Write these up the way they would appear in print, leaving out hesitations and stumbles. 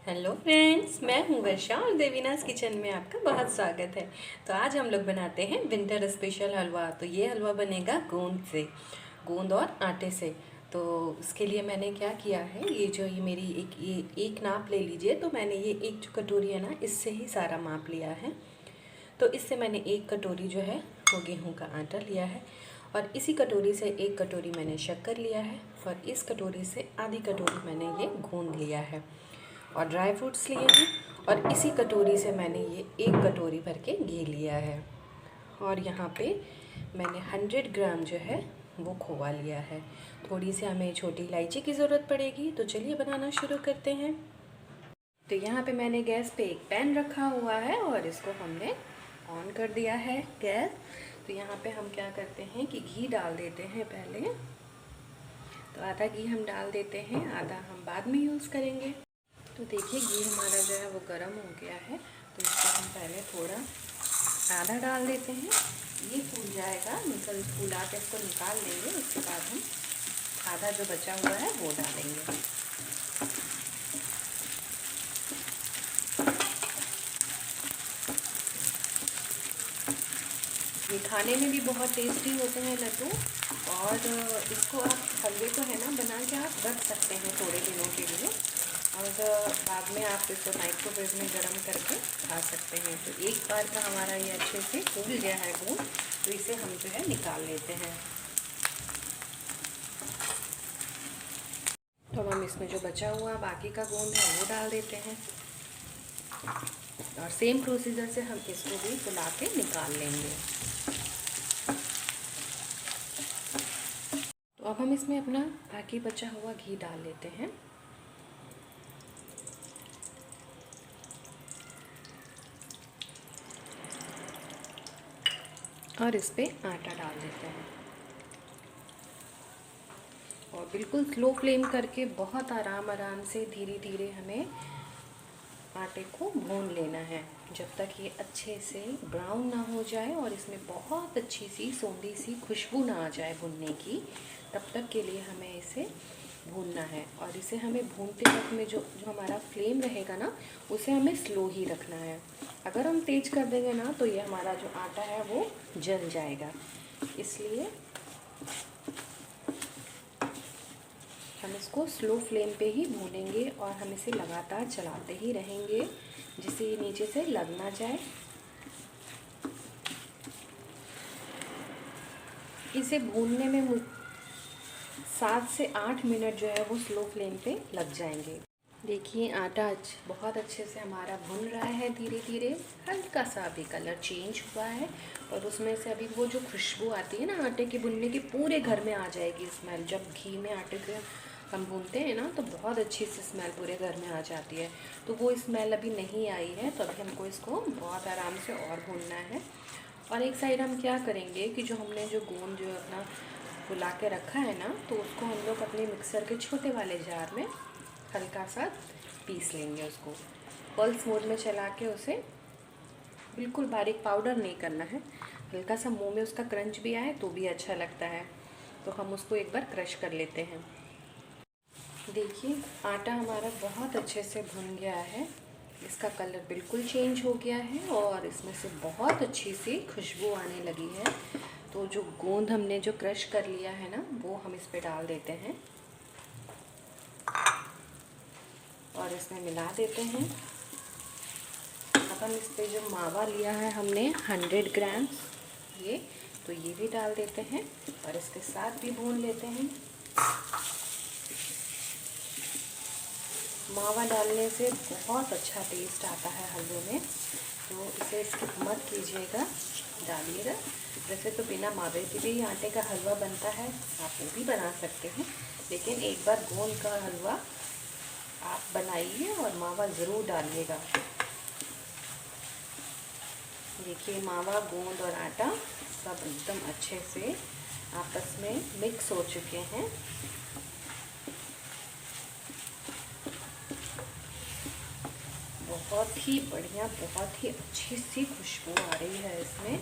Hello friends, मैं हूं वर्षा और देवीनास किचन में आपका बहुत स्वागत है। तो आज हम लोग बनाते हैं विंटर स्पेशल हलवा। तो ये हलवा बनेगा गोंद और आटे से। तो उसके लिए मैंने क्या किया है, ये मेरी एक नाप ले लीजिए। तो मैंने ये एक जो कटोरी है ना, इससे ही सारा माप लिया है। तो इससे मैंने एक कटोरी जो है वो गेहूँ का आटा लिया है, और इसी कटोरी से एक कटोरी मैंने शक्कर लिया है, और इस कटोरी से आधी कटोरी मैंने ये गोंद लिया है, और ड्राई फ्रूट्स लिए हैं। और इसी कटोरी से मैंने ये एक कटोरी भर के घी लिया है, और यहाँ पे मैंने 100 ग्राम जो है वो खोवा लिया है। थोड़ी सी हमें छोटी इलायची की ज़रूरत पड़ेगी। तो चलिए बनाना शुरू करते हैं। तो यहाँ पे मैंने गैस पे एक पैन रखा हुआ है, और इसको हमने ऑन कर दिया है गैस। तो यहाँ पे हम क्या करते हैं कि घी डाल देते हैं पहले। तो आधा घी हम डाल देते हैं, आधा हम बाद में यूज़ करेंगे। तो देखिए घी हमारा जो है वो गर्म हो गया है। तो इसको हम पहले थोड़ा आधा डाल देते हैं। ये फूल जाएगा, फूला के इसको निकाल लेंगे। उसके बाद हम आधा जो बचा हुआ है वो डालेंगे। ये खाने में भी बहुत टेस्टी होते हैं लड्डू। और इसको आप हलवे को है ना बना के आप रख सकते हैं थोड़े दिनों के लिए, और बाद में आप इसको माइक्रोवेव में गर्म करके खा सकते हैं। तो एक बार का हमारा ये अच्छे से फूल गया है गोंद, तो इसे हम जो है निकाल लेते हैं। तो हम इसमें जो बचा हुआ बाकी का गोंद है वो डाल देते हैं, और सेम प्रोसीजर से हम इसको भी फुला के निकाल लेंगे। तो अब हम इसमें अपना बाकी बचा हुआ घी डाल लेते हैं, और इस पर आटा डाल देते हैं, और बिल्कुल स्लो फ्लेम करके बहुत आराम से धीरे धीरे हमें आटे को भून लेना है, जब तक ये अच्छे से ब्राउन ना हो जाए और इसमें बहुत अच्छी सी सौंधी सी खुशबू ना आ जाए भुनने की। तब तक के लिए हमें इसे भूनना है। और इसे हमें भूनते वक्त में जो हमारा फ्लेम रहेगा ना, उसे हमें स्लो ही रखना है। अगर हम तेज़ कर देंगे ना, तो ये हमारा जो आटा है वो जल जाएगा। इसलिए हम इसको स्लो फ्लेम पे ही भूनेंगे, और हम इसे लगातार चलाते ही रहेंगे जिससे ये नीचे से लग ना जाए। इसे भूनने में 7 से 8 मिनट जो है वो स्लो फ्लेम पे लग जाएंगे। देखिए आटा बहुत अच्छे से हमारा भुन रहा है धीरे धीरे। हल्का सा अभी कलर चेंज हुआ है, और उसमें से अभी वो जो खुशबू आती है ना आटे के भुनने की, पूरे घर में आ जाएगी स्मेल। जब घी में आटे के हम भूनते हैं ना, तो बहुत अच्छी सी स्मेल पूरे घर में आ जाती है। तो वो स्मेल अभी नहीं आई है, तो अभी हमको इसको बहुत आराम से और भूनना है। और एक साइड हम क्या करेंगे कि जो हमने जो गोंद जो अपना फुला के रखा है ना, तो उसको हम लोग अपने मिक्सर के छोटे वाले जार में हल्का सा पीस लेंगे। उसको पल्स मोड में चला के उसे बिल्कुल बारीक पाउडर नहीं करना है। हल्का सा मुंह में उसका क्रंच भी आए तो भी अच्छा लगता है। तो हम उसको एक बार क्रश कर लेते हैं। देखिए आटा हमारा बहुत अच्छे से भुन गया है। इसका कलर बिल्कुल चेंज हो गया है, और इसमें से बहुत अच्छी सी खुशबू आने लगी है। तो जो गोंद हमने जो क्रश कर लिया है ना, वो हम इस पे डाल देते हैं, और इसमें मिला देते हैं। अब हम इस पे जो मावा लिया है हमने 100 ग्राम, तो ये भी डाल देते हैं, और इसके साथ भी भून लेते हैं। मावा डालने से बहुत अच्छा टेस्ट आता है हलवे में, तो इसे स्किप मत कीजिएगा, डालिएगा। वैसे तो बिना मावे के भी आटे का हलवा बनता है, आप वो भी बना सकते हैं, लेकिन एक बार गोंद का हलवा आप बनाइए और मावा ज़रूर डालिएगा। देखिए मावा, गोंद और आटा सब एकदम अच्छे से आपस में मिक्स हो चुके हैं। बहुत ही बढ़िया, बहुत ही अच्छी सी खुशबू आ रही है इसमें।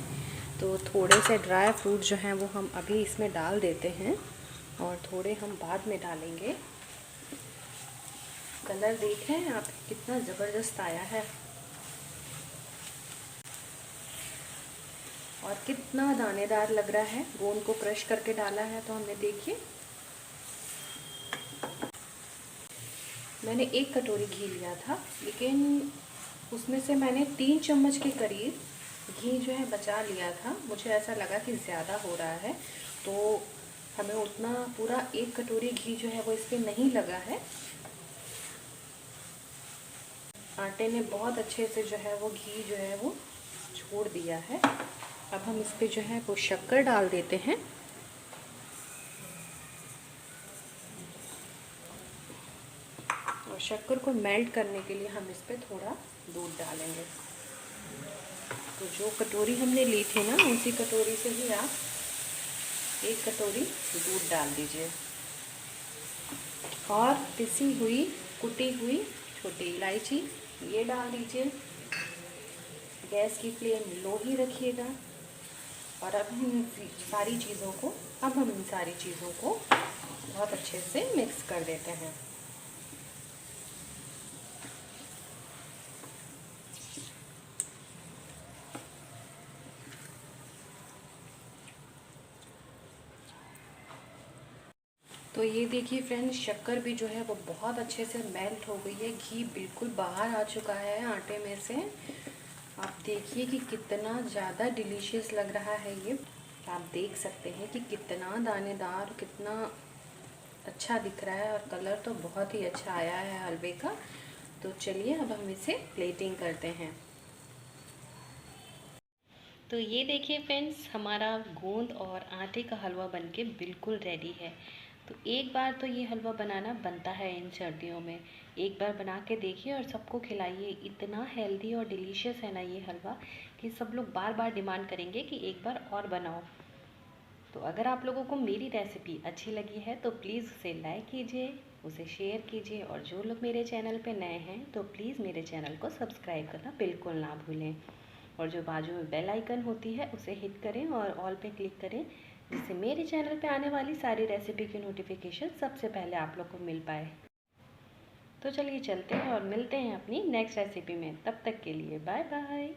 तो थोड़े से ड्राई फ्रूट जो हैं वो हम अभी इसमें डाल देते हैं, और थोड़े हम बाद में डालेंगे। कलर देख रहे हैं आप, कितना ज़बरदस्त आया है और कितना दानेदार लग रहा है। गोंद को क्रश करके डाला है तो हमने, देखिए मैंने 1 कटोरी घी लिया था, लेकिन उसमें से मैंने 3 चम्मच के करीब घी जो है बचा लिया था। मुझे ऐसा लगा कि ज़्यादा हो रहा है, तो हमें उतना पूरा 1 कटोरी घी जो है वो इस पर नहीं लगा है। आटे ने बहुत अच्छे से जो है वो घी जो है वो छोड़ दिया है। अब हम इस पर जो है वो शक्कर डाल देते हैं और शक्कर को मेल्ट करने के लिए हम इस पर थोड़ा दूध डालेंगे। तो जो कटोरी हमने ली थी ना, उसी कटोरी से ही आप 1 कटोरी दूध डाल दीजिए और पिसी हुई कुटी हुई छोटी इलायची ये डाल दीजिए। गैस की फ्लेम लो ही रखिएगा और अब हम इन सारी चीज़ों को बहुत अच्छे से मिक्स कर देते हैं। तो ये देखिए फ्रेंड्स, शक्कर भी जो है वो बहुत अच्छे से मेल्ट हो गई है, घी बिल्कुल बाहर आ चुका है आटे में से। आप देखिए कि कितना ज़्यादा डिलीशियस लग रहा है ये। आप देख सकते हैं कि कितना दानेदार, कितना अच्छा दिख रहा है और कलर तो बहुत ही अच्छा आया है हलवे का। तो चलिए अब हम इसे प्लेटिंग करते हैं। तो ये देखिए फ्रेंड्स, हमारा गोंद और आटे का हलवा बनके बिल्कुल रेडी है। तो एक बार तो ये हलवा बनाना बनता है इन सर्दियों में। एक बार बना के देखिए और सबको खिलाइए। इतना हेल्दी और डिलीशियस है ना ये हलवा कि सब लोग बार बार डिमांड करेंगे कि एक बार और बनाओ। तो अगर आप लोगों को मेरी रेसिपी अच्छी लगी है तो प्लीज़ उसे लाइक कीजिए, उसे शेयर कीजिए और जो लोग मेरे चैनल पे नए हैं तो प्लीज़ मेरे चैनल को सब्सक्राइब करना बिल्कुल ना भूलें। और जो बाजू में बेल आइकन होती है उसे हिट करें और ऑल पे क्लिक करें, जिससे मेरे चैनल पे आने वाली सारी रेसिपी की नोटिफिकेशन सबसे पहले आप लोग को मिल पाए। तो चलिए चलते हैं और मिलते हैं अपनी नेक्स्ट रेसिपी में। तब तक के लिए बाय बाय।